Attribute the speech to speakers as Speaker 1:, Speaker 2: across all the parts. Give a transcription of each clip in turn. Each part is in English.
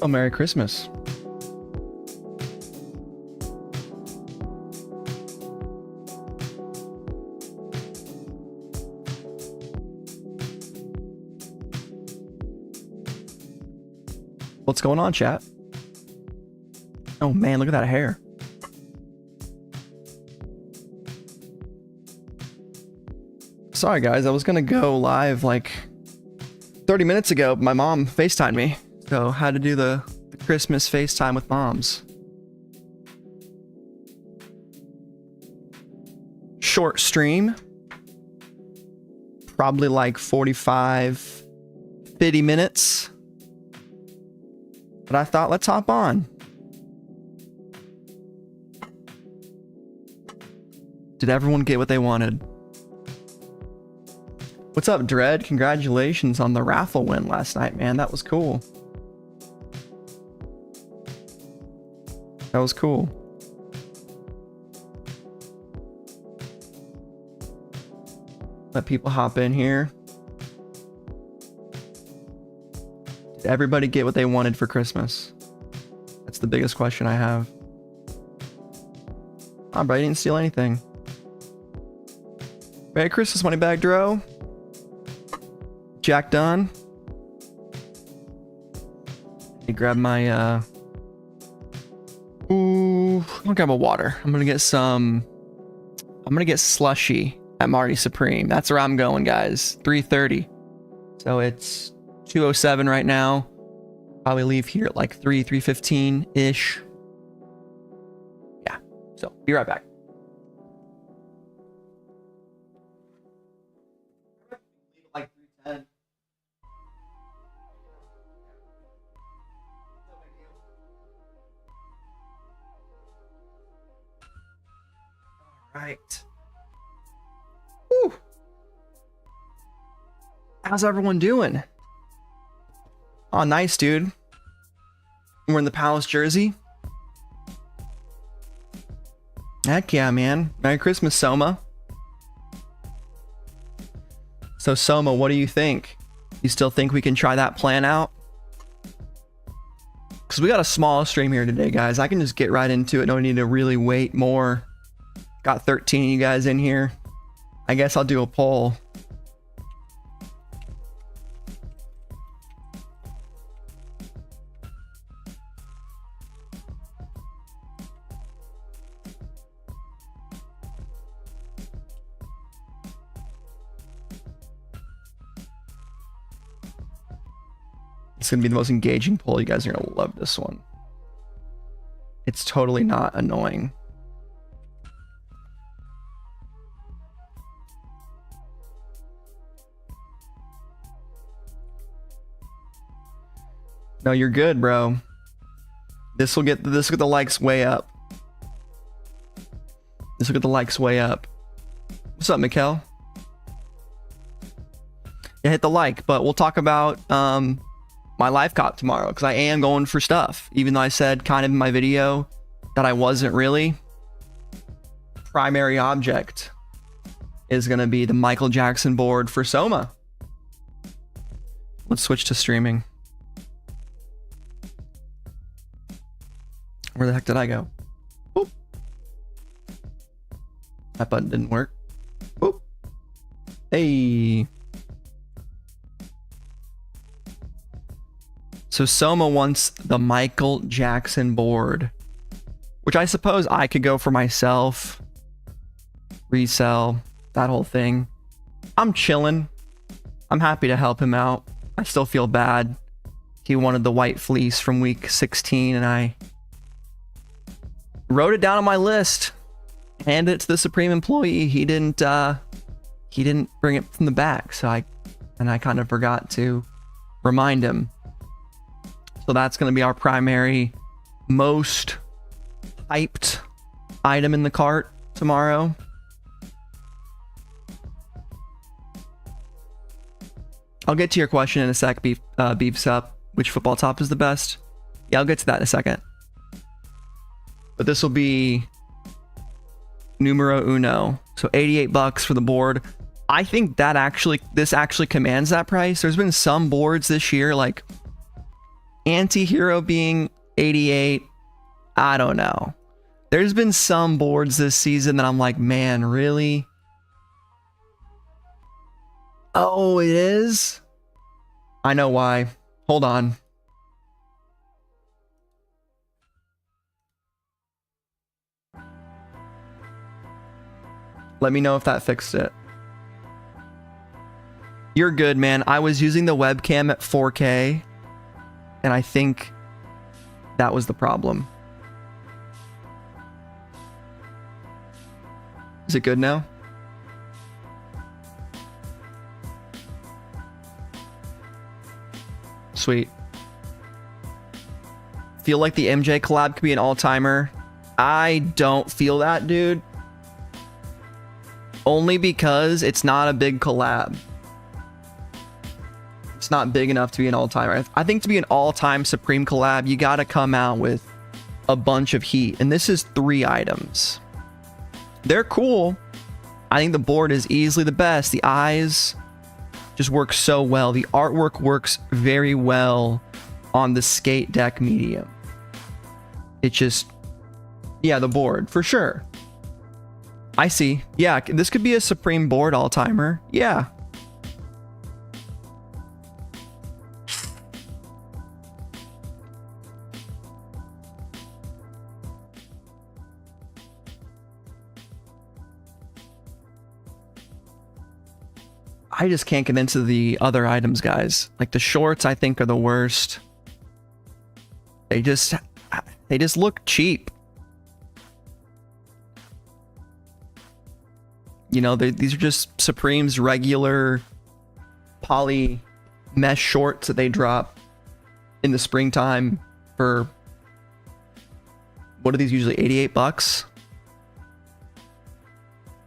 Speaker 1: Oh, Merry Christmas. What's going on, chat? Oh man, look at that hair. Sorry guys, I was gonna go live like 30 minutes ago, but my mom FaceTimed me. So had to do the Christmas FaceTime with moms. Short stream. Probably like 45, 50 minutes. But I thought, let's hop on. Did everyone get what they wanted? What's up, Dread? Congratulations on the raffle win last night, man. That was cool. That was cool. Let people hop in here. Did everybody get what they wanted for Christmas? That's the biggest question I have. Oh, but I didn't steal anything. Merry Christmas, Moneybag Dro. Jack Dunn. Let me grab my ooh, I'm gonna grab a water. I'm gonna get slushy at Marty Supreme. That's where I'm going, guys. 3:30. So it's 2:07 right now. Probably leave here at like 3:15-ish. Yeah. So be right back. Like 3:10. All right. Whew. How's everyone doing? Oh, nice, dude. We're in the Palace jersey. Heck yeah, man. Merry Christmas, Soma. So, Soma, what do you think? You still think we can try that plan out? Because we got a small stream here today, guys. I can just get right into it. No need to really wait more. Got 13 of you guys in here. I guess I'll do a poll. It's going to be the most engaging poll. You guys are going to love this one. It's totally not annoying. No, you're good, bro. This will get the likes way up. This will get the likes way up. What's up, Mikkel? Yeah, hit the like, but we'll talk about my live cop tomorrow, because I am going for stuff, even though I said kind of in my video that I wasn't really. Primary object is going to be the Michael Jackson board for Soma. Let's switch to streaming. Where the heck did I go? Boop. That button didn't work. Boop. Hey. So Soma wants the Michael Jackson board, which I suppose I could go for myself. Resell, that whole thing. I'm chilling. I'm happy to help him out. I still feel bad. He wanted the white fleece from week 16 and I wrote it down on my list. Handed it to the Supreme employee. He didn't bring it from the back, so I kind of forgot to remind him. So that's going to be our primary, most hyped item in the cart tomorrow. I'll get to your question in a sec, Beefs Up. Which football top is the best? Yeah, I'll get to that in a second. But this will be numero uno. So $88 for the board. I think that this actually commands that price. There's been some boards this year, like Anti-hero being 88, I don't know. There's been some boards this season that I'm like, man, really? Oh, it is? I know why. Hold on. Let me know if that fixed it. You're good, man. I was using the webcam at 4K, and I think that was the problem. Is it good now? Sweet. Feel like the MJ collab could be an all-timer. I don't feel that, dude. Only because it's not a big collab. It's not big enough to be an all-timer. I think to be an all-time Supreme collab, you gotta come out with a bunch of heat. And this is 3 items. They're cool. I think the board is easily the best. The eyes just work so well. The artwork works very well on the skate deck medium. It just, yeah, the board for sure. I see. Yeah, this could be a Supreme board all-timer. Yeah. I just can't get into the other items, guys. Like the shorts, I think are the worst. They just look cheap. You know, these are just Supreme's regular poly mesh shorts that they drop in the springtime for, what are these usually, 88 bucks?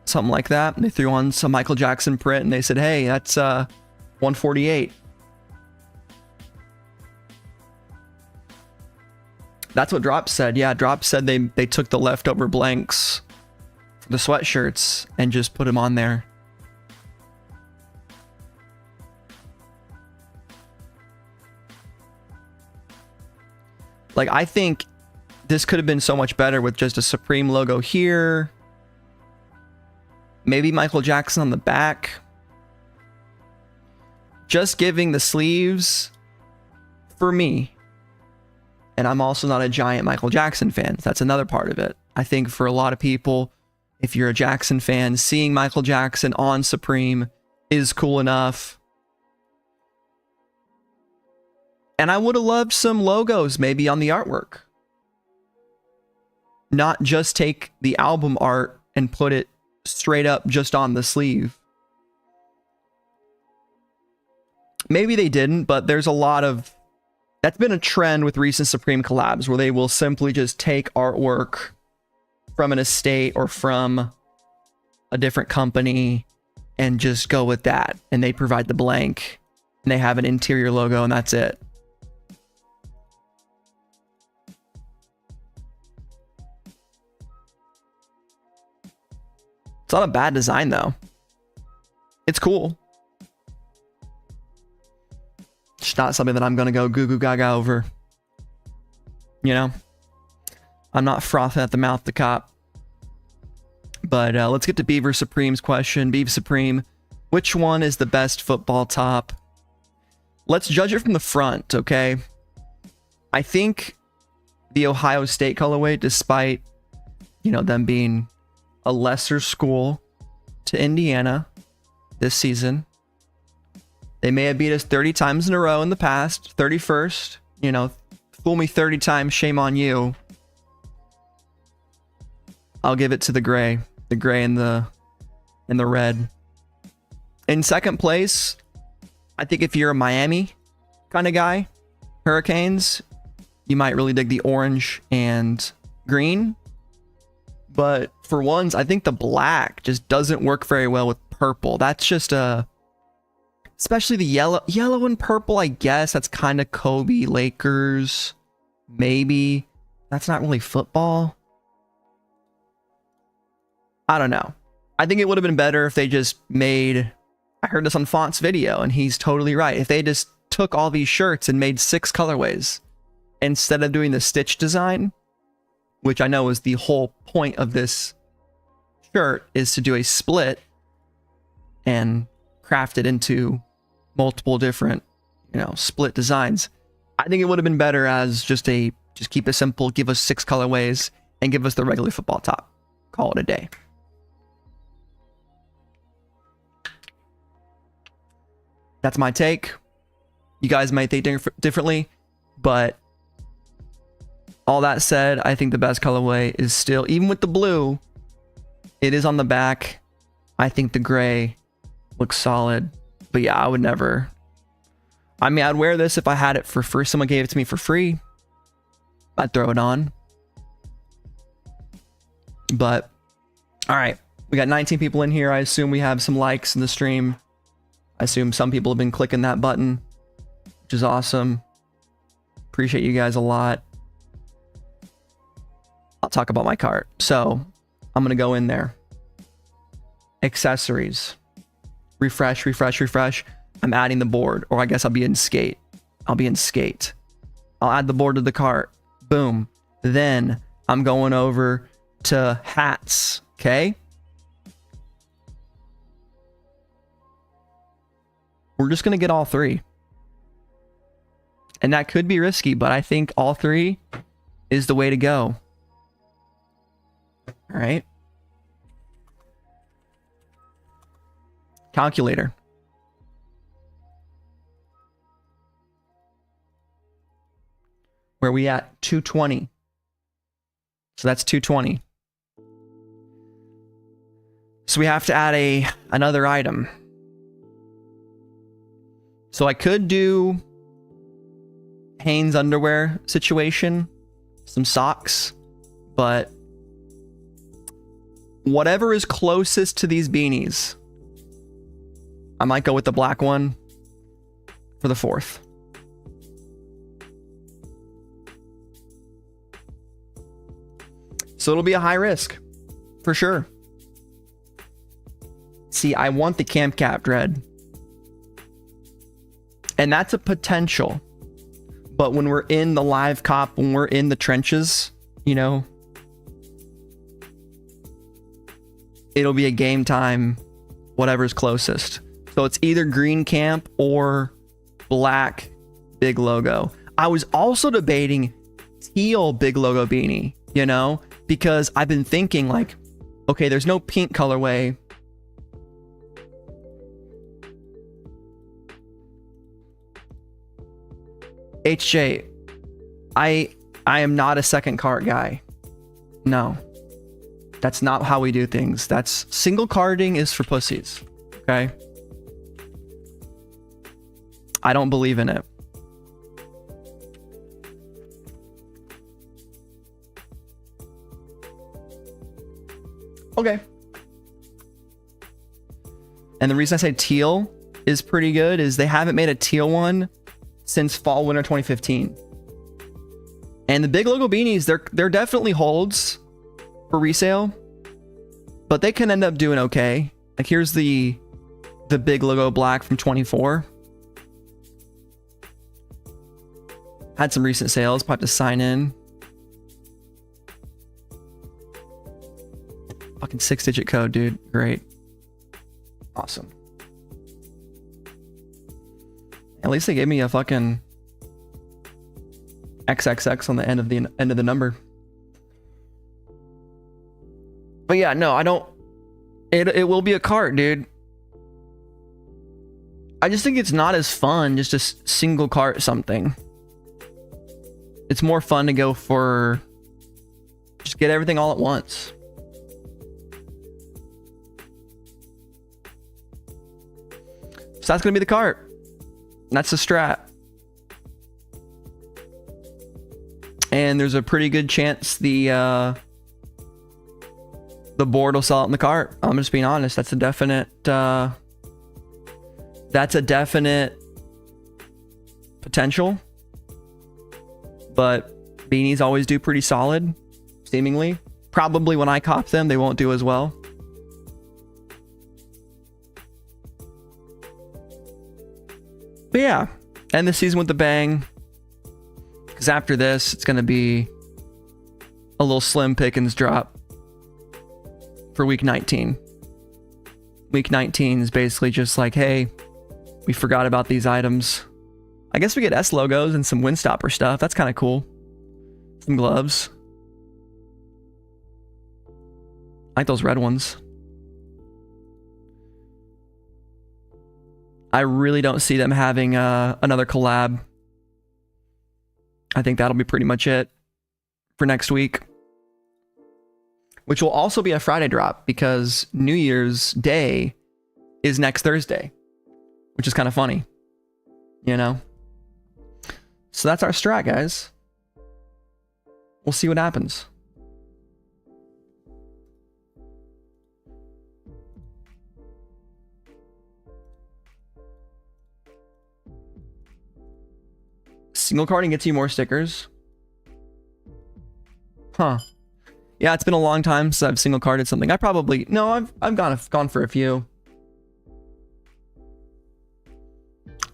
Speaker 1: Something like that. They threw on some Michael Jackson print and they said, hey, that's 148. That's what Drop said. Yeah, Drop said they took the leftover blanks for the sweatshirts and just put them on there. Like, I think this could have been so much better with just a Supreme logo here. Maybe Michael Jackson on the back. Just giving the sleeves for me. And I'm also not a giant Michael Jackson fan. That's another part of it. I think for a lot of people, if you're a Jackson fan, seeing Michael Jackson on Supreme is cool enough. And I would have loved some logos maybe on the artwork. Not just take the album art and put it straight up just on the sleeve. Maybe they didn't, but there's a lot of... That's been a trend with recent Supreme collabs where they will simply just take artwork from an estate or from a different company and just go with that. And they provide the blank and they have an interior logo and that's it. It's not a bad design though. It's cool. It's not something that I'm going to go goo goo gaga over. You know? I'm not frothing at the mouth to cop. But let's get to Beaver Supreme's question. Beaver Supreme, which one is the best football top? Let's judge it from the front, okay? I think the Ohio State colorway, despite, you know, them being a lesser school to Indiana this season, they may have beat us 30 times in a row in the past. 31st, you know, fool me 30 times, shame on you. I'll give it to the gray and the red. In second place, I think if you're a Miami kind of guy, Hurricanes, you might really dig the orange and green. But for ones, I think the black just doesn't work very well with purple. That's just especially the yellow and purple, I guess that's kind of Kobe, Lakers, maybe. That's not really football. I don't know. I think it would have been better if they just made... I heard this on Font's video, and he's totally right. If they just took all these shirts and made 6 colorways, instead of doing the stitch design, which I know is the whole point of this shirt, is to do a split and craft it into multiple different, split designs. I think it would have been better as just keep it simple, give us 6 colorways, and give us the regular football top. Call it a day. That's my take. You guys might think differently, but all that said, I think the best colorway is still, even with the blue, it is on the back. I think the gray looks solid, but yeah, I would never. I mean, I'd wear this if I had it for free. Someone gave it to me for free. I'd throw it on. But, all right. We got 19 people in here. I assume we have some likes in the stream. I assume some people have been clicking that button, which is awesome. Appreciate you guys a lot. I'll talk about my cart. So, I'm going to go in there. Accessories. Refresh, refresh, refresh. I'm adding the board, or I guess I'll be in skate. I'll add the board to the cart. Boom. Then I'm going over to hats. Okay. We're just going to get all 3. And that could be risky, but I think all 3 is the way to go. All right. Calculator. Where we at? 220. So that's 220. So we have to add another item. So I could do Hanes underwear situation, some socks, but whatever is closest to these beanies, I might go with the black one for the 4th. So it'll be a high risk, for sure. See, I want the camp cap dread. And that's a potential. But when we're in the live cop, when we're in the trenches, it'll be a game time, whatever's closest. So it's either green camp or black big logo. I was also debating teal big logo beanie, because I've been thinking like, okay, there's no pink colorway. HJ, I am not a second cart guy. No. That's not how we do things. That's single carding is for pussies. Okay? I don't believe in it. Okay. And the reason I say teal is pretty good is they haven't made a teal one since fall winter 2015. And the big logo beanies, they're definitely holds for resale, but they can end up doing okay. Like here's the big logo black from 24. Had some recent sales, probably have to sign in. Fucking 6-digit code, dude. Great. Awesome. At least they gave me a fucking XXX on the end of the number. But yeah, no, I don't. It will be a cart, dude. I just think it's not as fun just to single cart something. It's more fun to go for just get everything all at once. So that's gonna be the cart. That's the strat. And there's a pretty good chance the board will sell out in the cart. I'm just being honest. That's a definite potential. But beanies always do pretty solid, seemingly. Probably when I cop them, they won't do as well. But yeah, end the season with the bang. Because after this, it's going to be a little slim pickings drop for week 19. Week 19 is basically just like, hey, we forgot about these items. I guess we get S logos and some Windstopper stuff. That's kind of cool. Some gloves. I like those red ones. I really don't see them having another collab. I think that'll be pretty much it for next week. Which will also be a Friday drop because New Year's Day is next Thursday. Which is kind of funny. You know? So that's our strat, guys. We'll see what happens. Single carding gets you more stickers. Huh. Yeah, it's been a long time since I've single carded something. I probably I've gone for a few.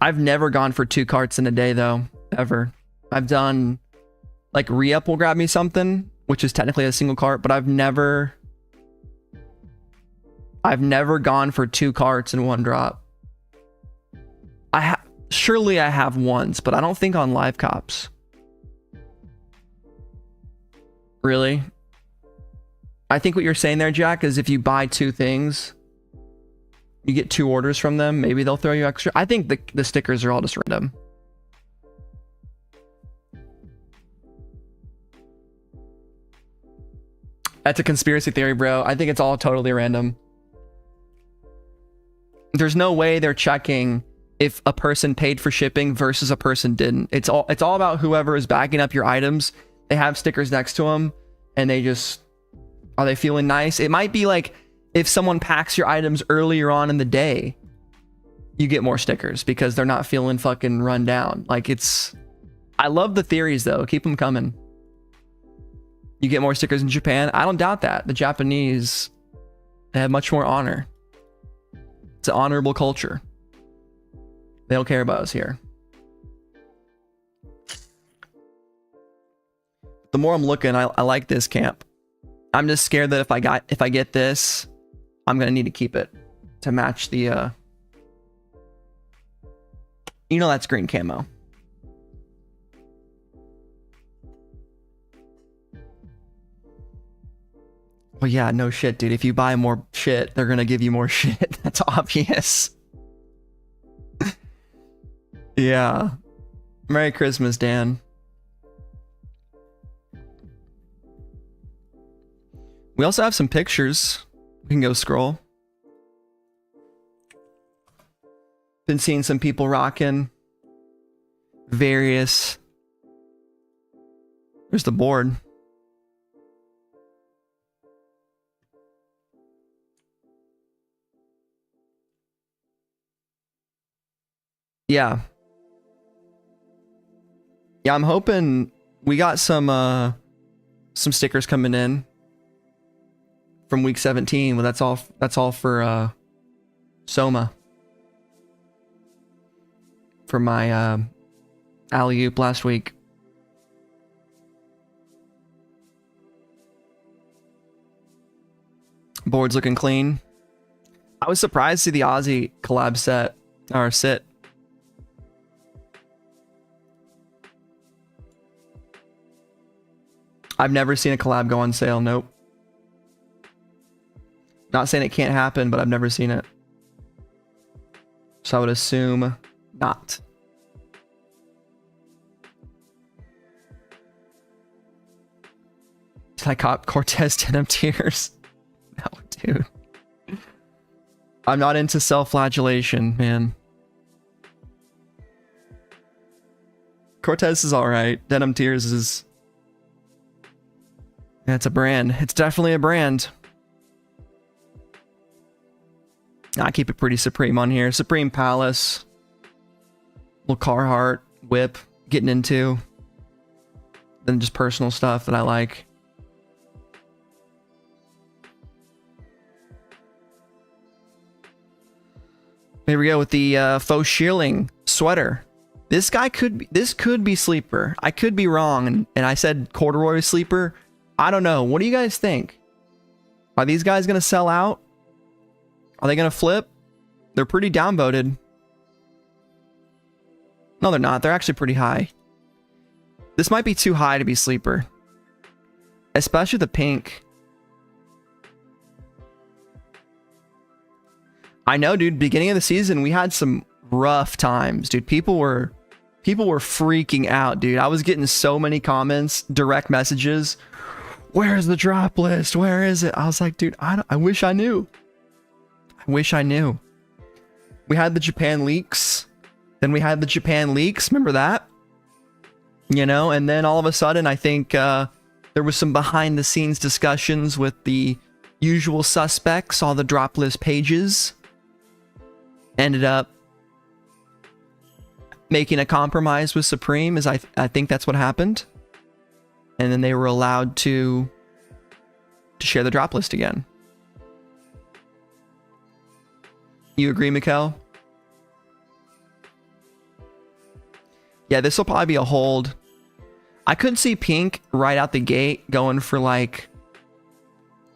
Speaker 1: I've never gone for 2 carts in a day though, ever. I've done like re-up will grab me something, which is technically a single cart, but I've never gone for 2 carts in one drop. Surely I have once, but I don't think on live cops. Really? I think what you're saying there, Jack, is if you buy 2 things, you get 2 orders from them, maybe they'll throw you extra. I think the stickers are all just random. That's a conspiracy theory, bro. I think it's all totally random. There's no way they're checking if a person paid for shipping versus a person didn't. It's all about whoever is backing up your items. They have stickers next to them and they just, are they feeling nice? It might be like if someone packs your items earlier on in the day, you get more stickers because they're not feeling fucking run down. Like I love the theories though. Keep them coming. You get more stickers in Japan. I don't doubt that. The Japanese, they have much more honor. It's an honorable culture. They don't care about us here. The more I'm looking, I like this camp. I'm just scared that if I get this, I'm gonna need to keep it to match the you know that's green camo. Well, yeah, no shit, dude. If you buy more shit, they're gonna give you more shit. That's obvious. Yeah. Merry Christmas, Dan. We also have some pictures. We can go scroll. Been seeing some people rocking various. There's the board. Yeah. Yeah, I'm hoping we got some stickers coming in from week 17. Well, that's all for Soma. For my alley-oop last week. Board's looking clean. I was surprised to see the Aussie collab set or sit. I've never seen a collab go on sale. Nope. Not saying it can't happen, but I've never seen it. So I would assume not. Did I cop Cortez denim tears? No, dude. I'm not into self-flagellation, man. Cortez is alright. Denim tears is... Yeah, it's a brand. It's definitely a brand. I keep it pretty Supreme on here. Supreme Palace. Little Carhartt, Whip, getting into. Then just personal stuff that I like. Here we go with the faux shearling sweater. This could be sleeper. I could be wrong, and I said corduroy sleeper. I don't know. What do you guys think? Are these guys gonna sell out? Are they gonna flip? They're pretty downvoted. No, they're not. They're actually pretty high. This might be too high to be sleeper. Especially the pink. I know, dude. Beginning of the season, we had some rough times, dude. People were freaking out, dude. I was getting so many comments, direct messages. Where's the drop list? Where is it? I was like, dude, I wish I knew. I wish I knew. We had the Japan leaks. Then we had the Japan leaks. Remember that? You know, and then all of a sudden, I think there was some behind the scenes discussions with the usual suspects, all the drop list pages. Ended up making a compromise with Supreme, I think that's what happened. And then they were allowed to share the drop list again. You agree, Mikkel? Yeah, this will probably be a hold. I could see pink right out the gate going for like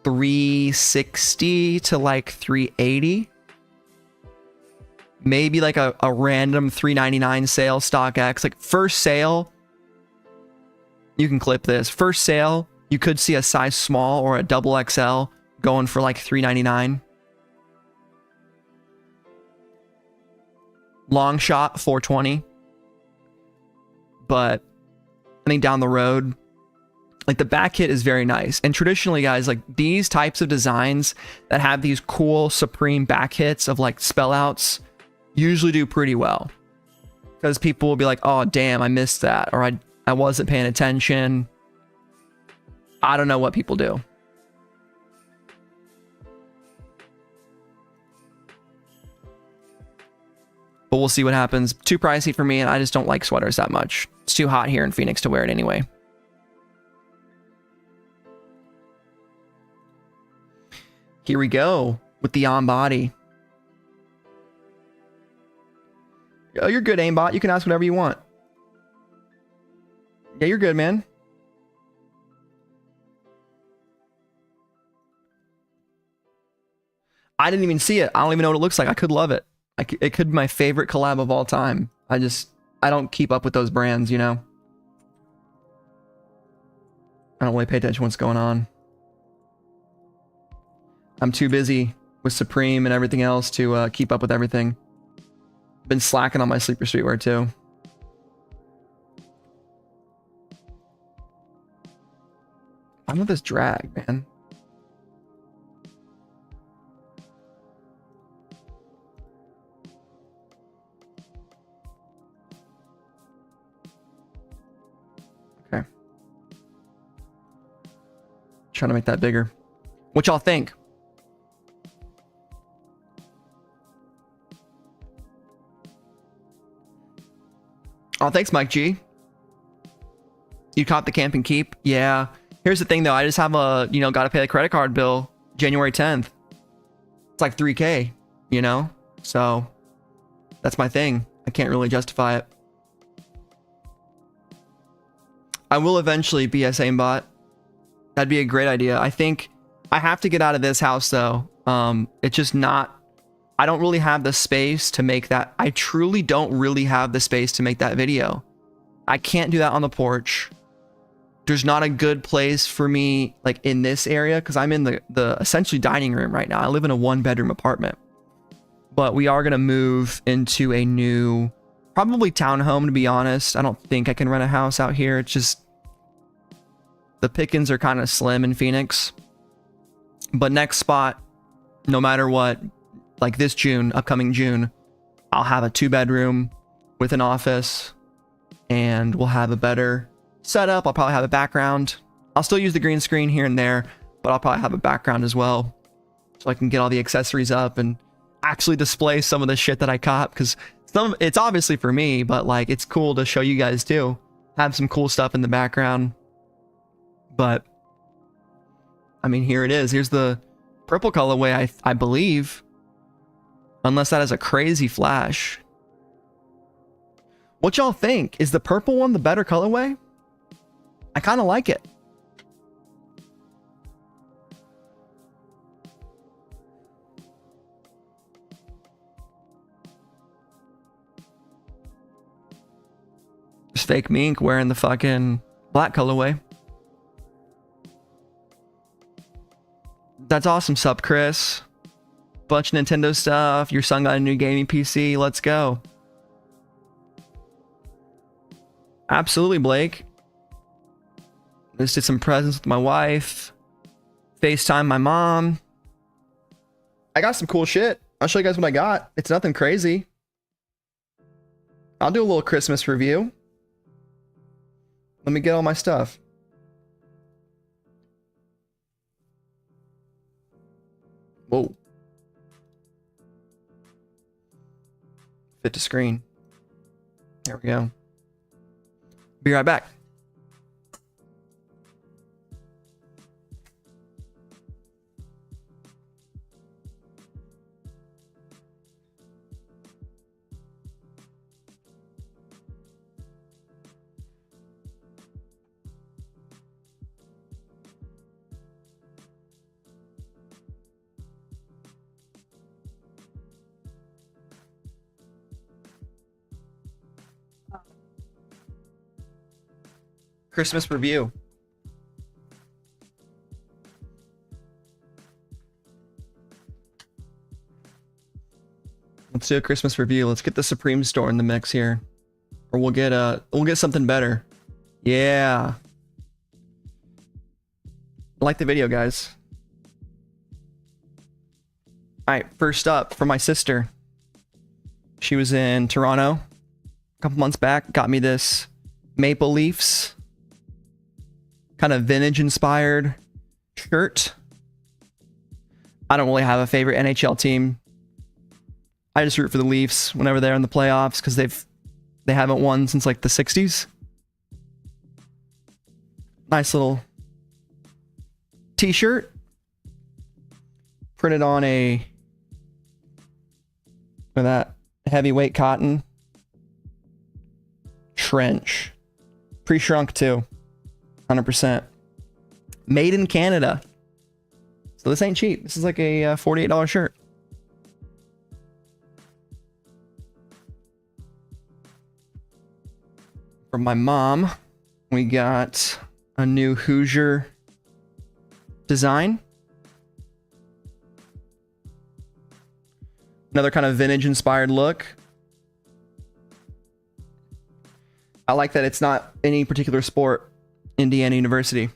Speaker 1: 360 to like 380. Maybe like a random 399 sale StockX. Like first sale, you can clip this. First sale, you could see a size small or a double XL going for like 399. Long shot 420. But I think down the road, like the back hit is very nice. And traditionally, guys, like these types of designs that have these cool Supreme back hits of like spell outs usually do pretty well. Because people will be like, oh, damn, I missed that. Or I wasn't paying attention. I don't know what people do. But we'll see what happens. Too pricey for me, and I just don't like sweaters that much. It's too hot here in Phoenix to wear it anyway. Here we go with the on body. Oh, you're good, aimbot. You can ask whatever you want. Yeah, you're good, man. I didn't even see it. I don't even know what it looks like. I could love it. It could be my favorite collab of all time. I don't keep up with those brands, you know? I don't really pay attention to what's going on. I'm too busy with Supreme and everything else to keep up with everything. Been slacking on my sleeper streetwear too. I'm with this drag, man. Okay. Trying to make that bigger. What y'all think? Oh, thanks, Mike G. You caught the camp and keep? Yeah. Here's the thing, though. I just have a, got to pay the credit card bill January 10th. It's like $3K, So that's my thing. I can't really justify it. I will eventually be a aimbot. That'd be a great idea. I think I have to get out of this house, though. It's just not... I don't really have the space to make that. I truly don't really have the space to make that video. I can't do that on the porch. There's not a good place for me, like in this area, because I'm in the essentially dining room right now. I live in a 1-bedroom apartment. But we are going to move into a new, probably townhome, to be honest. I don't think I can rent a house out here. It's just, the pickings are kind of slim in Phoenix. But next spot, no matter what, like this June, upcoming June, I'll have a 2-bedroom with an office, and we'll have a better setup. I'll probably have a background. I'll still use the green screen here and there, but I'll probably have a background as well, so I can get all the accessories up and actually display some of the shit that I caught, because it's obviously for me, but like it's cool to show you guys too. Have some cool stuff in the background. But I mean, here it is. Here's the purple colorway, I believe. Unless that is a crazy flash. What y'all think? Is the purple one the better colorway? I kind of like it. Just fake mink wearing the fucking black colorway. That's awesome, Sup Chris. Bunch of Nintendo stuff. Your son got a new gaming PC. Let's go. Absolutely, Blake. Just did some presents with my wife. FaceTime my mom. I got some cool shit. I'll show you guys what I got. It's nothing crazy. I'll do a little Christmas review. Let me get all my stuff. Whoa. Fit to screen. There we go. Be right back. Christmas review. Let's do a Christmas review. Let's get the Supreme store in the mix here. Or we'll get something better. Yeah. Like the video, guys. Alright, first up for my sister. She was in Toronto a couple months back, got me this Maple Leafs kind of vintage inspired shirt. I don't really have a favorite NHL team. I just root for the Leafs whenever they're in the playoffs because they haven't won since like the 60s. Nice little t-shirt printed on a with that heavyweight cotton trench, pre-shrunk too. 100%. Made in Canada. So this ain't cheap. This is like a $48 shirt. From my mom, we got a new Hoosier design. Another kind of vintage inspired look. I like that it's not any particular sport. Indiana University.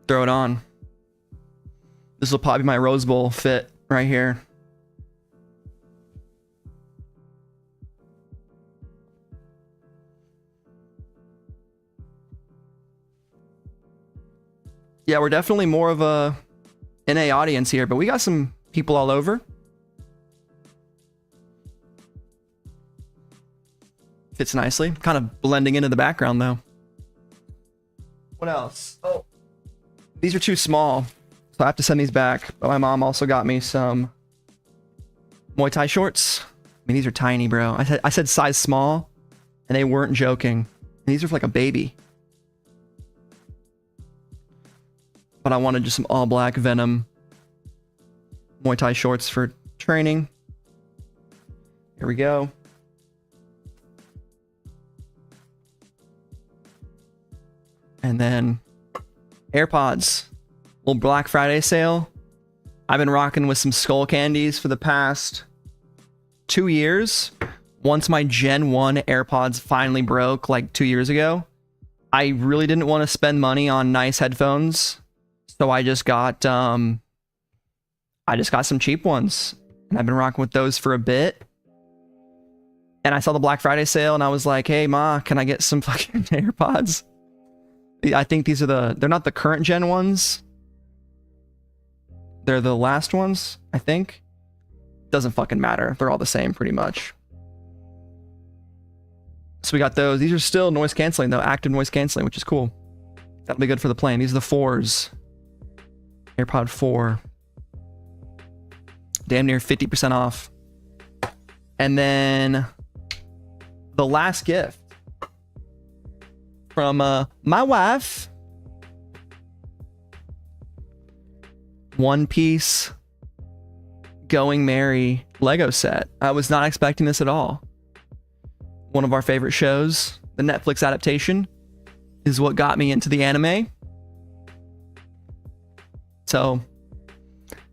Speaker 1: Throw it on. This will probably be my Rose Bowl fit right here. Yeah, we're definitely more of a NA audience here, but we got some people all over. Fits nicely. Kind of blending into the background though. What else? Oh, these are too small, so I have to send these back. But my mom also got me some Muay Thai shorts. I mean, these are tiny, bro. I said size small, and they weren't joking. And these are for like a baby. But I wanted just some all black Venom Muay Thai shorts for training. Here we go. And then AirPods. Little Black Friday sale. I've been rocking with some skull candies for the past 2 years. Once my Gen 1 AirPods finally broke like 2 years ago, I really didn't want to spend money on nice headphones. So I just got some cheap ones. And I've been rocking with those for a bit. And I saw the Black Friday sale and I was like, hey Ma, can I get some fucking AirPods? I think these are they're not the current gen ones. They're the last ones, I think. Doesn't fucking matter. They're all the same pretty much. So we got those. These are still noise canceling though, active noise canceling, which is cool. That'll be good for the plane. These are the 4s. AirPod 4. Damn near 50% off. And then the last gift from my wife. One Piece Going Merry Lego set. I was not expecting this at all. One of our favorite shows, the Netflix adaptation, is what got me into the anime. So,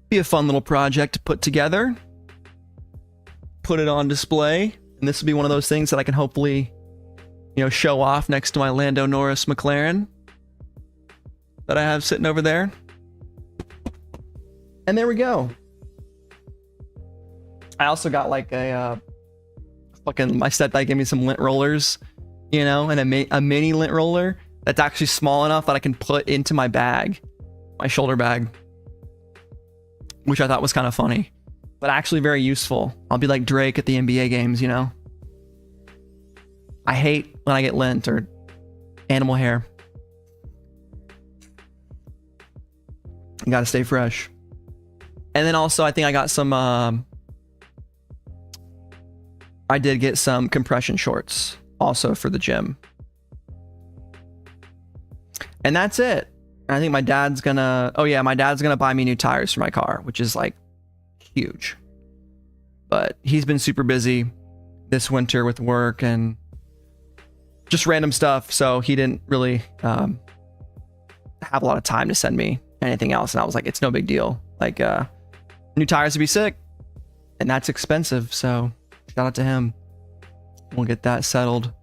Speaker 1: be a fun little project to put together. Put it on display. And this will be one of those things that I can hopefully, show off next to my Lando Norris McLaren that I have sitting over there. And there we go. I also got like my stepdad gave me some lint rollers, and a mini lint roller that's actually small enough that I can put into my bag, my shoulder bag, which I thought was kind of funny, but actually very useful. I'll be like Drake at the NBA games, I hate when I get lint or animal hair. You gotta stay fresh. And then also I think I got some, I did get some compression shorts also for the gym. And that's it. I think my dad's gonna buy me new tires for my car, which is like huge. But he's been super busy this winter with work and just random stuff. So he didn't really have a lot of time to send me anything else. And I was like, it's no big deal. Like, new tires would be sick, and that's expensive. So shout out to him. We'll get that settled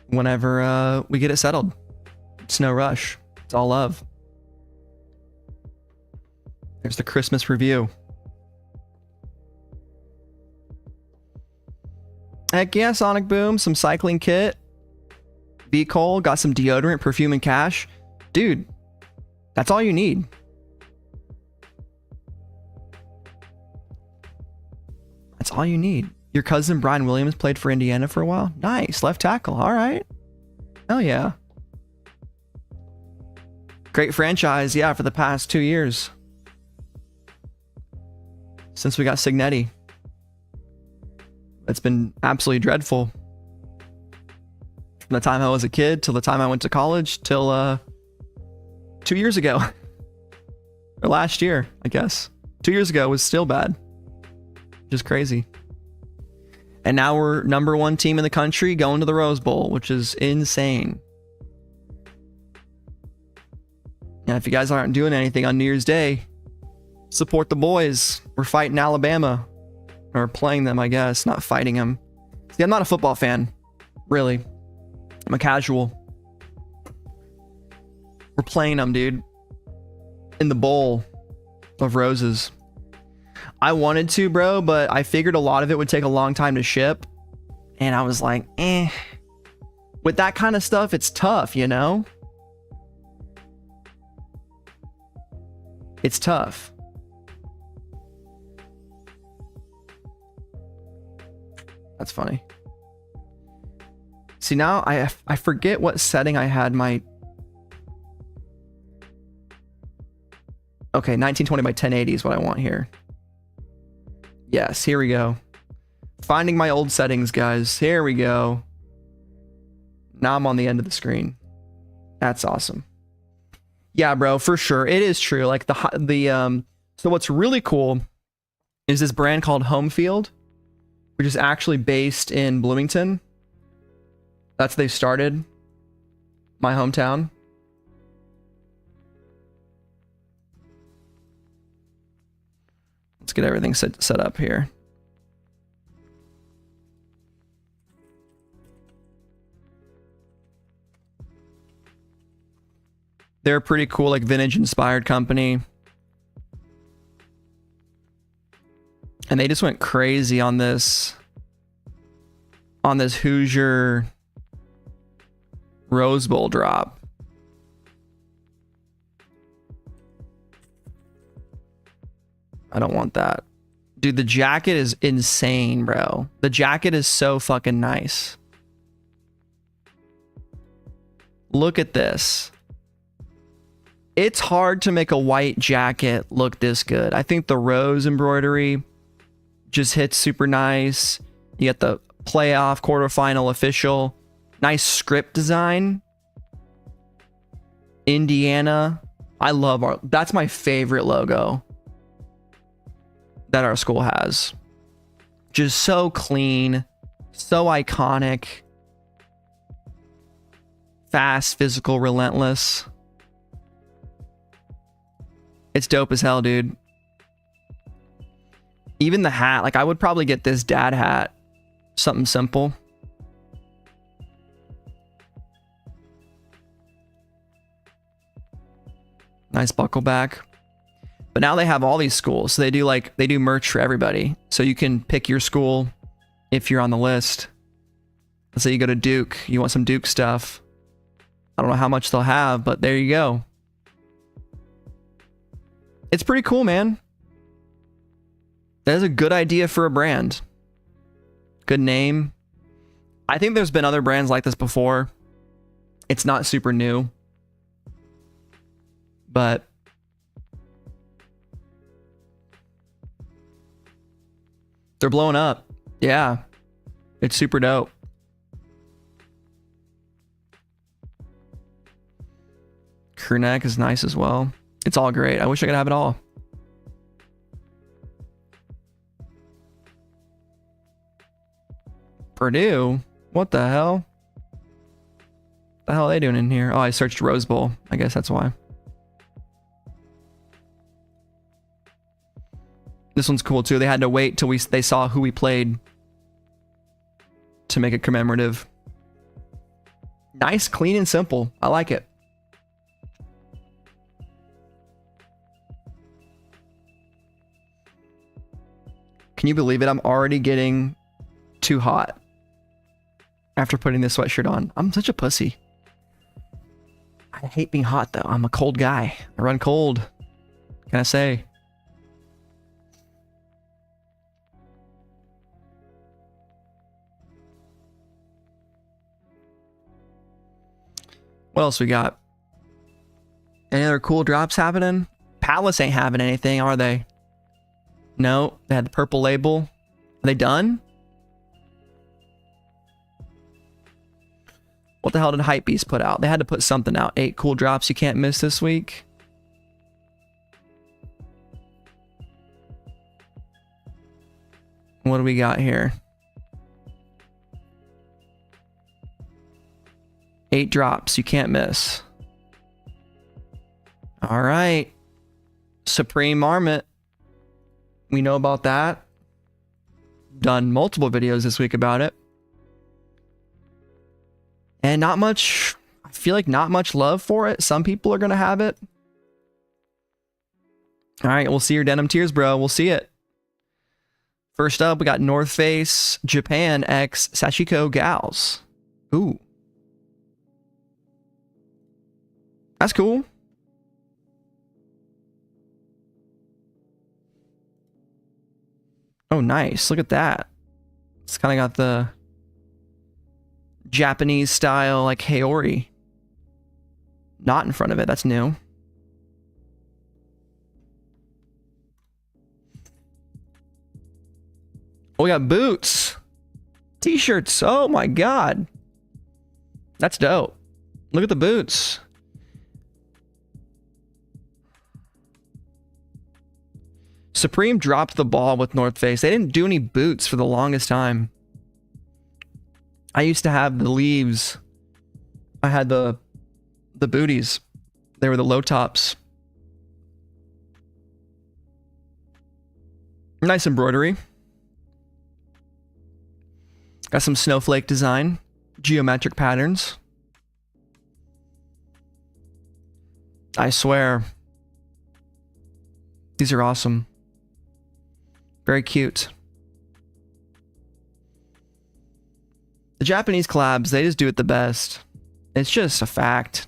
Speaker 1: whenever we get it settled. It's no rush. It's all love. There's the Christmas review. Heck yeah, Sonic Boom. Some cycling kit. B. Cole got some deodorant, perfume, and cash. Dude, that's all you need. That's all you need. Your cousin Brian Williams played for Indiana for a while. Nice. Left tackle. All right. Hell yeah. Great franchise. Yeah, for the past 2 years. Since we got Signetti. It's been absolutely dreadful. From the time I was a kid till the time I went to college till 2 years ago. Or last year, I guess. 2 years ago was still bad. Just crazy. And now we're #1 team in the country going to the Rose Bowl, which is insane. Yeah, if you guys aren't doing anything on New Year's Day, support the boys. We're fighting Alabama. Or playing them, I guess. Not fighting them. See, I'm not a football fan. Really. I'm a casual. We're playing them, dude. In the bowl of roses. I wanted to, bro, but I figured a lot of it would take a long time to ship. And I was like, With that kind of stuff, it's tough, It's tough. That's funny. See, now I forget what setting I had my... Okay, 1920 by 1080 is what I want here. Yes, here we go. Finding my old settings, guys. Here we go. Now I'm on the end of the screen. That's awesome. Yeah, bro, for sure. It is true. Like so what's really cool is this brand called Home Field, which is actually based in Bloomington. That's they started. My hometown. Let's get everything set up here. They're a pretty cool, like, vintage inspired company. And they just went crazy on this Hoosier Rose Bowl drop. I don't want that. Dude, the jacket is insane, bro. The jacket is so fucking nice. Look at this. It's hard to make a white jacket look this good. I think the rose embroidery just hits super nice. You get the playoff, quarterfinal, official. Nice script design. Indiana. I love that's my favorite logo that our school has. Just so clean, so iconic. Fast, physical, relentless. It's dope as hell, dude. Even the hat, like I would probably get this dad hat. Something simple. Nice buckle back. But now they have all these schools. So they do merch for everybody. So you can pick your school if you're on the list. Let's say you go to Duke, you want some Duke stuff. I don't know how much they'll have, but there you go. It's pretty cool, man. That is a good idea for a brand. Good name. I think there's been other brands like this before. It's not super new. But they're blowing up. Yeah. It's super dope. Crew neck is nice as well. It's all great. I wish I could have it all. Purdue? What the hell? The hell are they doing in here? Oh, I searched Rose Bowl. I guess that's why. This one's cool too. They had to wait till they saw who we played to make it commemorative. Nice, clean, and simple. I like it. Can you believe it? I'm already getting too hot after putting this sweatshirt on. I'm such a pussy. I hate being hot though. I'm a cold guy. I run cold. What can I say? What else we got? Any other cool drops happening? Palace ain't having anything, are they? No, they had the purple label. Are they done? What the hell did Hypebeast put out? They had to put something out. 8 cool drops you can't miss this week. What do we got here? 8 drops you can't miss. All right. Supreme Marmot. We know about that. Done multiple videos this week about it. And not much, I feel like not much love for it. Some people are going to have it. All right, we'll see your denim tears, bro. We'll see it. First up, we got North Face Japan X Sashiko Gals. Ooh. That's cool. Oh, nice. Look at that. It's kind of got the Japanese style, like Haori. Not in front of it. That's new. Oh, we got boots. T-shirts. Oh my God. That's dope. Look at the boots. Supreme dropped the ball with North Face. They didn't do any boots for the longest time. I used to have the leaves. I had the booties. They were the low tops. Nice embroidery. Got some snowflake design. Geometric patterns. I swear. These are awesome. Very cute. The Japanese collabs, they just do it the best. It's just a fact.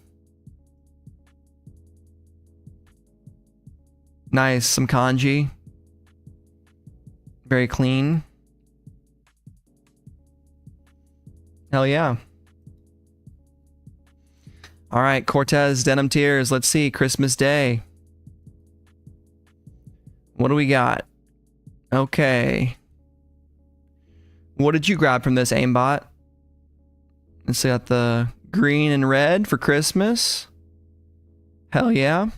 Speaker 1: Nice, some kanji. Very clean. Hell yeah. All right, Cortez Denim Tears. Let's see, Christmas Day. What do we got? Okay. What did you grab from this aimbot? It's got the green and red for Christmas. Hell yeah.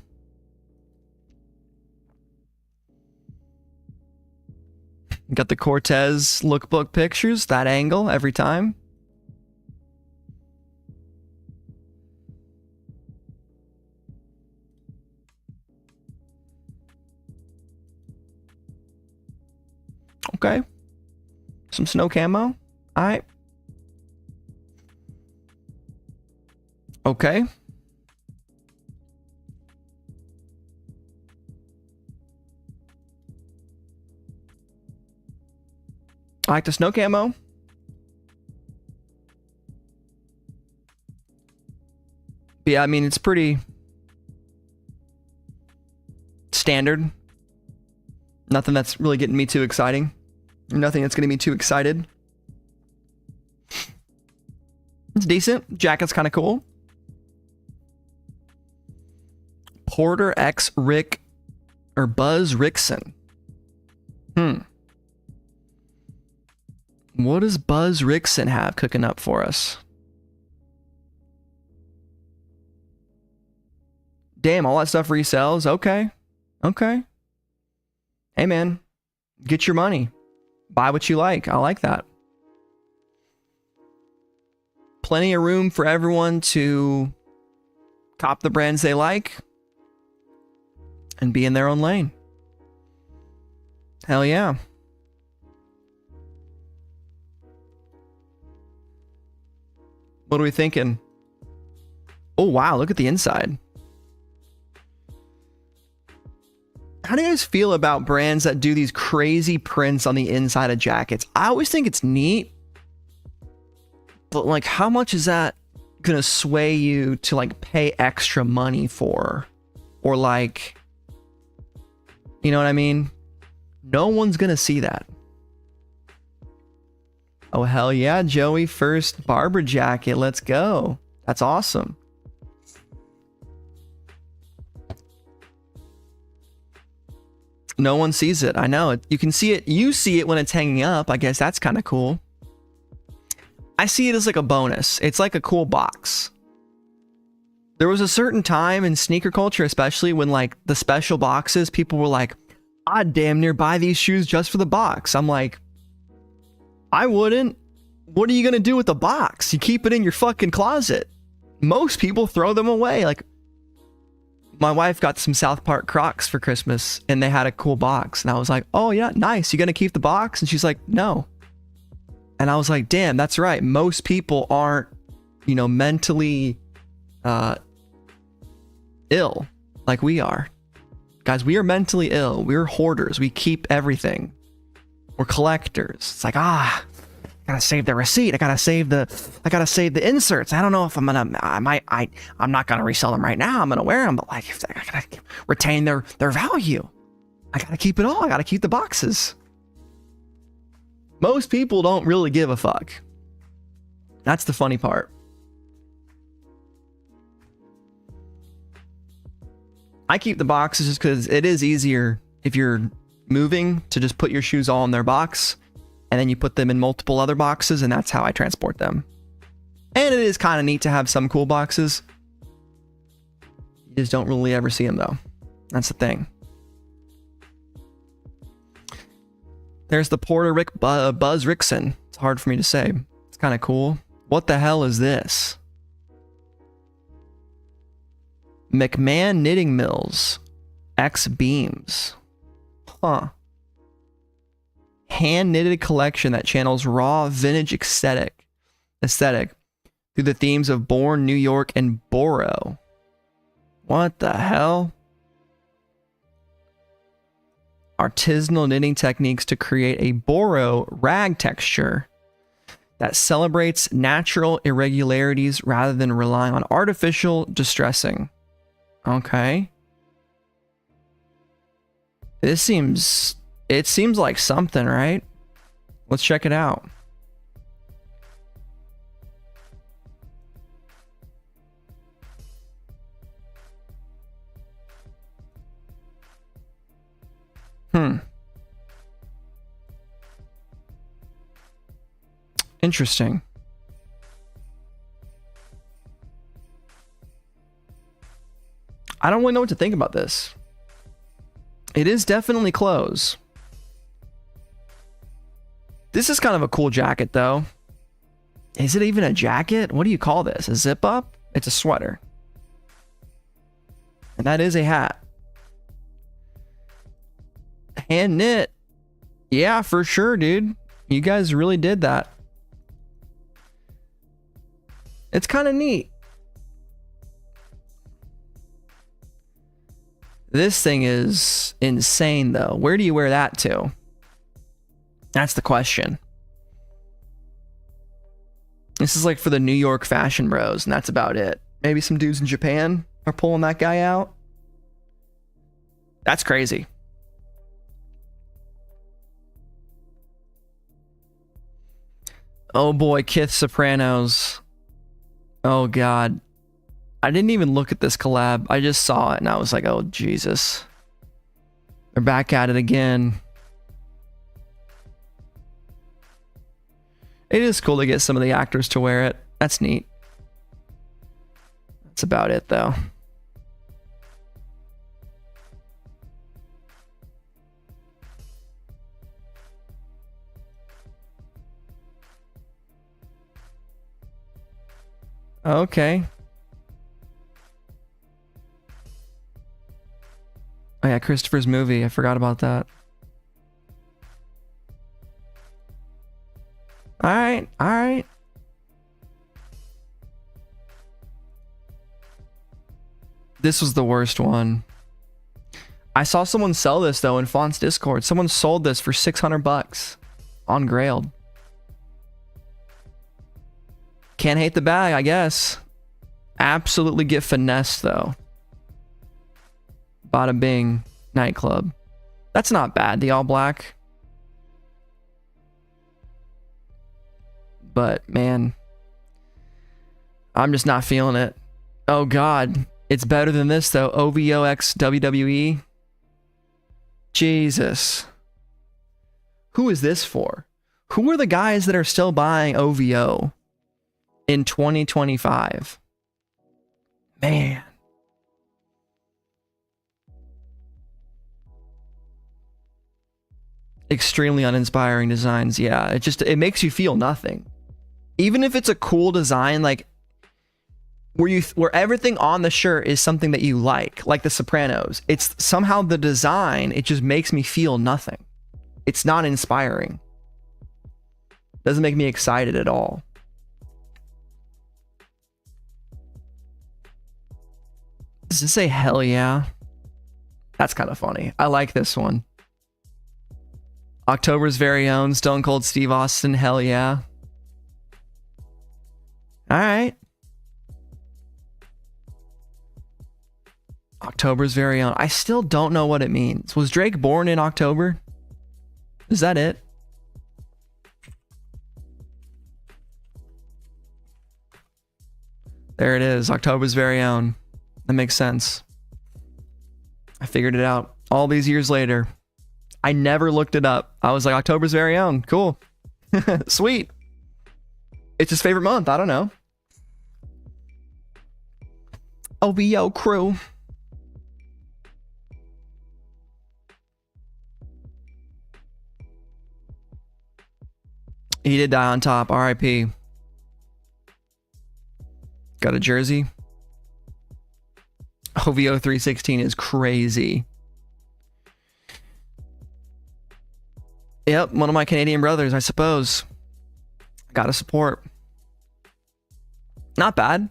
Speaker 1: Got the Cortez lookbook pictures, that angle every time. Okay. Some snow camo. All right. Okay. I like the snow camo. Yeah, I mean, it's pretty standard. Nothing that's really getting me too exciting. Nothing that's getting me too excited. It's decent. Jacket's kind of cool. Porter X Rick or Buzz Rickson. What does Buzz Rickson have cooking up for us? Damn, all that stuff resells. Okay. Okay. Hey, man. Get your money. Buy what you like. I like that. Plenty of room for everyone to cop the brands they like and be in their own lane. Hell yeah. What are we thinking? Oh, wow. Look at the inside. How do you guys feel about brands that do these crazy prints on the inside of jackets? I always think it's neat. But like, how much is that going to sway you to like pay extra money for? Or like, you know what I mean? No one's going to see that. Oh, hell yeah, Joey. First barber jacket. Let's go. That's awesome. No one sees it. I know. You can see it. You see it when it's hanging up. I guess that's kind of cool. I see it as like a bonus. It's like a cool box. There was a certain time in sneaker culture, especially when like the special boxes, people were like, I'd damn near buy these shoes just for the box. I'm like, I wouldn't. What are you going to do with the box? You keep it in your fucking closet. Most people throw them away. Like, my wife got some South Park Crocs for Christmas and they had a cool box. And I was like, oh yeah, nice. You going to keep the box? And she's like, no. And I was like, damn, that's right. Most people aren't, you know, mentally ill like we are. Guys, we are mentally ill. We're hoarders. We keep everything. We're collectors. It's like, I gotta save the receipt. I gotta save the inserts. I don't know if I'm not gonna resell them right now. I'm gonna wear them, but like, if I gotta retain their value. I gotta keep it all. I gotta keep the boxes. Most people don't really give a fuck. That's the funny part. I keep the boxes just because it is easier if you're moving to just put your shoes all in their box and then you put them in multiple other boxes, and that's how I transport them. And it is kind of neat to have some cool boxes. You just don't really ever see them though. That's the thing. There's the Porter Rick Buzz Rickson. It's hard for me to say. It's kind of cool. What the hell is this? McMahon Knitting Mills X Beams. Huh. Hand knitted collection that channels raw vintage aesthetic through the themes of Bourne, New York, and Borough. What the hell? Artisanal knitting techniques to create a Borough rag texture that celebrates natural irregularities rather than relying on artificial distressing. Okay. It seems like something, right? Let's check it out. Interesting. I don't really know what to think about this. It is definitely clothes. This is kind of a cool jacket, though. Is it even a jacket? What do you call this? A zip up? It's a sweater. And that is a hat. Hand knit. Yeah, for sure, dude. You guys really did that. It's kind of neat. This thing is insane, though. Where do you wear that to? That's the question. This is like for the New York fashion bros, and that's about it. Maybe some dudes in Japan are pulling that guy out. That's crazy. Oh boy, Kith Sopranos. Oh God. I didn't even look at this collab. I just saw it and I was like, oh Jesus. They're back at it again. It is cool to get some of the actors to wear it. That's neat. That's about it though. Okay. Oh yeah, Christopher's movie. I forgot about that. Alright, alright. This was the worst one. I saw someone sell this though in Font's Discord. Someone sold this for 600 bucks on Grailed. Can't hate the bag, I guess. Absolutely get finessed though. Bada bing nightclub. That's not bad, the all black. But man, I'm just not feeling it. Oh God, it's better than this though. OVO X WWE. Jesus. Who is this for? Who are the guys that are still buying OVO in 2025? Man. Extremely uninspiring designs. Yeah, it makes you feel nothing. Even if it's a cool design, like where everything on the shirt is something that you like The Sopranos. It's somehow the design, it just makes me feel nothing. It's not inspiring. Doesn't make me excited at all. Does this say hell yeah? That's kind of funny. I like this one. October's very own Stone Cold Steve Austin, hell yeah. Alright. October's very own. I still don't know what it means. Was Drake born in October? Is that it? There it is. October's very own. That makes sense. I figured it out all these years later. I never looked it up. I was like, October's very own. Cool. Sweet. It's his favorite month. I don't know. OVO crew. He did die on top. RIP. Got a jersey. OVO 316 is crazy. Yep, one of my Canadian brothers, I suppose. Gotta support. Not bad.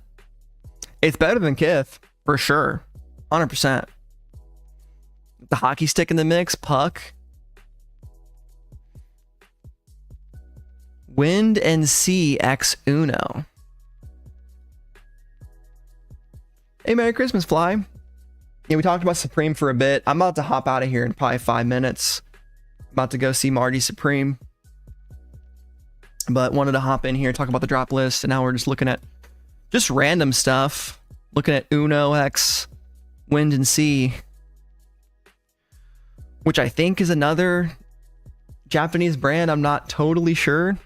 Speaker 1: It's better than Kith, for sure. 100%. The hockey stick in the mix, puck. Wind and Sea X Uno. Hey, Merry Christmas, Fly. Yeah, we talked about Supreme for a bit. I'm about to hop out of here in probably 5 minutes. About to go see Marty Supreme. But wanted to hop in here, talk about the drop list, and now we're just looking at just random stuff. Looking at Uno X Wind and Sea, which I think is another Japanese brand. I'm not totally sure.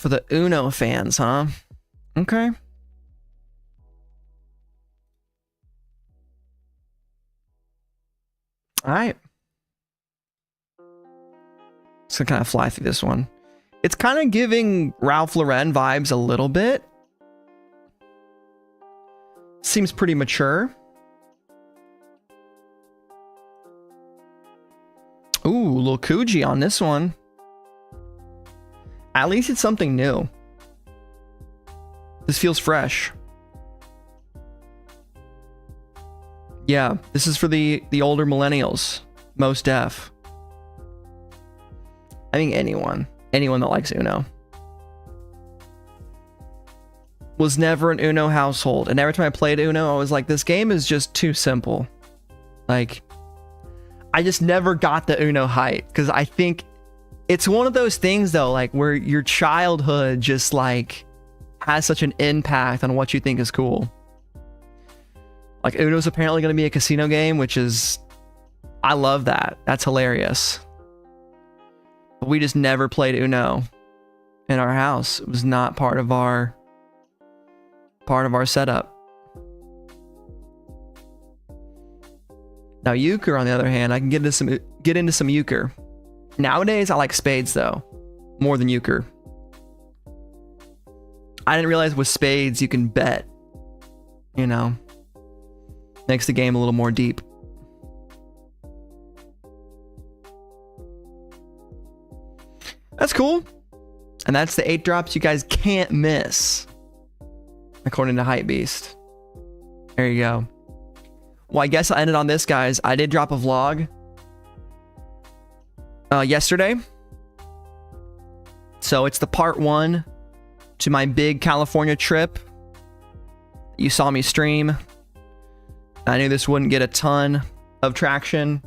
Speaker 1: For the Uno fans, huh? Okay. All right. So kind of fly through this one. It's kind of giving Ralph Lauren vibes a little bit. Seems pretty mature. Ooh, little Coogee on this one. At least it's something new. This feels fresh. Yeah, this is for the older millennials. Most def. I think anyone that likes Uno. Was never an Uno household, and every time I played Uno, I was like, this game is just too simple. Like, I just never got the Uno hype, because I think it's one of those things though, like where your childhood just like has such an impact on what you think is cool. Like Uno's apparently going to be a casino game, which is, I love that. That's hilarious. But we just never played Uno in our house. It was not part of our setup. Now euchre, on the other hand, I can get into some euchre. Nowadays, I like spades though, more than euchre. I didn't realize with spades you can bet. You know, makes the game a little more deep. That's cool. And that's the 8 drops you guys can't miss, according to Hypebeast. There you go. Well, I guess I'll end it on this, guys. I did drop a vlog yesterday. So it's the part 1 to my big California trip. You saw me stream. I knew this wouldn't get a ton of traction.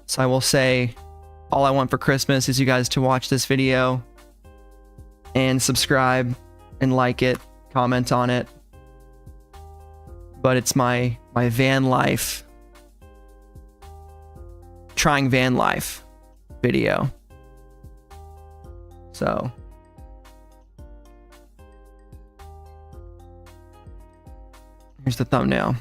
Speaker 1: So I will say, all I want for Christmas is you guys to watch this video and subscribe and like it, comment on it. But it's my van life, trying van life video. So here's the thumbnail.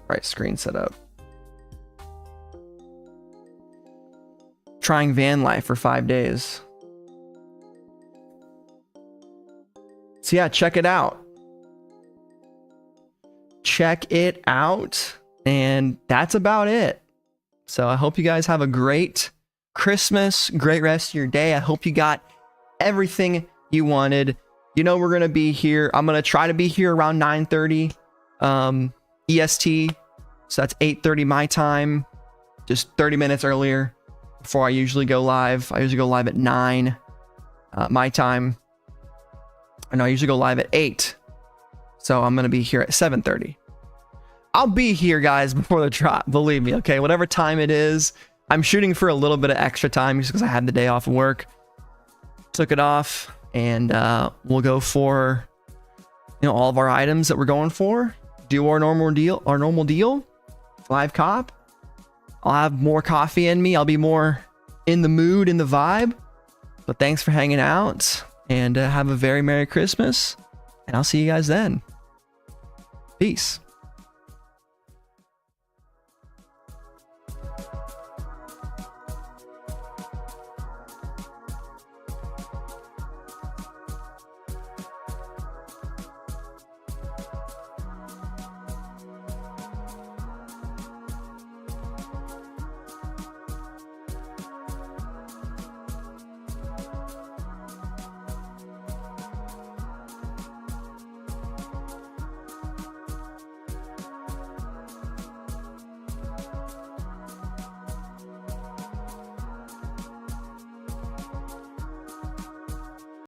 Speaker 1: Right screen setup. Trying van life for 5 days. So yeah, check it out. Check it out. And that's about it. So I hope you guys have a great Christmas, great rest of your day. I hope you got everything you wanted. You know, we're going to be here. I'm going to try to be here around 9:30 EST. So that's 8:30 my time, just 30 minutes earlier before I usually go live. I usually go live at 9 my time. I know I usually go live at 8. So I'm going to be here at 7:30. I'll be here, guys, before the drop. Believe me, okay? Whatever time it is, I'm shooting for a little bit of extra time just because I had the day off of work. Took it off, and we'll go for, you know, all of our items that we're going for. Do our normal deal. 5 cop. I'll have more coffee in me. I'll be more in the mood, in the vibe. But thanks for hanging out, and have a very Merry Christmas. And I'll see you guys then. Peace.